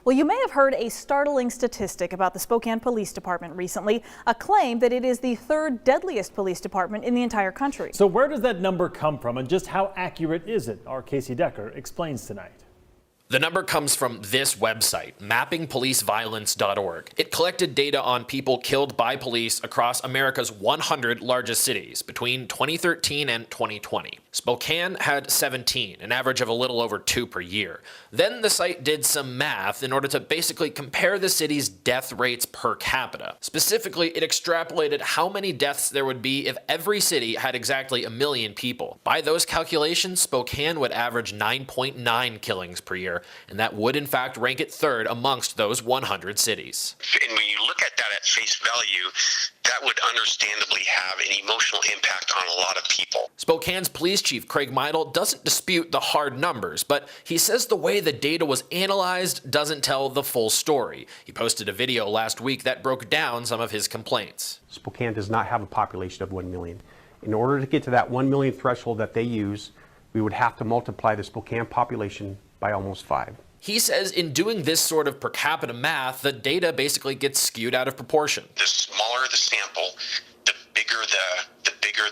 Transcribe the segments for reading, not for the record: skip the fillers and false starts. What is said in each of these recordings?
Well, you may have heard a startling statistic about the Spokane Police Department recently, a claim that it is the third deadliest police department in the entire country. So where does that number come from and just how accurate is it? Our Casey Decker explains tonight. The number comes from this website, mappingpoliceviolence.org. It collected data on people killed by police across America's 100 largest cities between 2013 and 2020. Spokane had 17, an average of a little over 2 per year. Then the site did some math in order to basically compare the city's death rates per capita. Specifically, it extrapolated how many deaths there would be if every city had exactly 1 million people. By those calculations, Spokane would average 9.9 killings per year, and that would in fact rank it third amongst those 100 cities. And when you look at that at face value, that would understandably have an emotional impact on a lot of people. Spokane's police chief, Craig Meidel, doesn't dispute the hard numbers, but he says the way the data was analyzed doesn't tell the full story. He posted a video last week that broke down some of his complaints. Spokane does not have a population of 1 million. In order to get to that 1 million threshold that they use, we would have to multiply the Spokane population by almost 5. He says in doing this sort of per capita math, the data basically gets skewed out of proportion. The smaller the sample, the bigger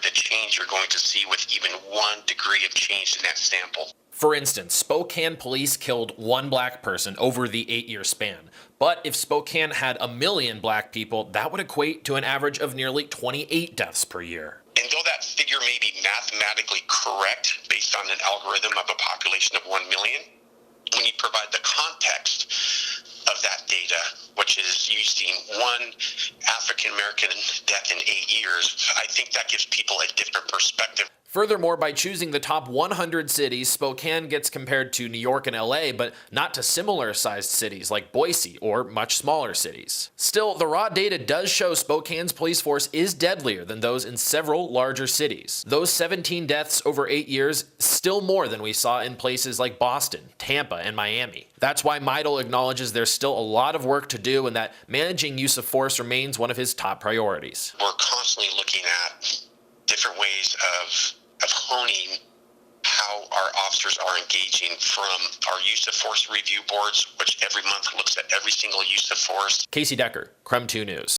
the change you're going to see with even 1 degree of change in that sample. For instance, Spokane police killed 1 black person over the 8-year span. But if Spokane had 1 million black people, that would equate to an average of nearly 28 deaths per year. And though that figure may be mathematically correct based on an algorithm of a population of 1 million, when you provide the context of that data, which is using 1 African-American death in 8 years, I think that gives people a different perspective. Furthermore, by choosing the top 100 cities, Spokane gets compared to New York and LA, but not to similar-sized cities like Boise or much smaller cities. Still, the raw data does show Spokane's police force is deadlier than those in several larger cities. Those 17 deaths over 8 years, still more than we saw in places like Boston, Tampa, and Miami. That's why Meidel acknowledges there's still a lot of work to do and that managing use of force remains one of his top priorities. We're constantly looking at different ways of honing how our officers are engaging, from our use of force review boards, which every month looks at every single use of force. Casey Decker, KREM 2 News.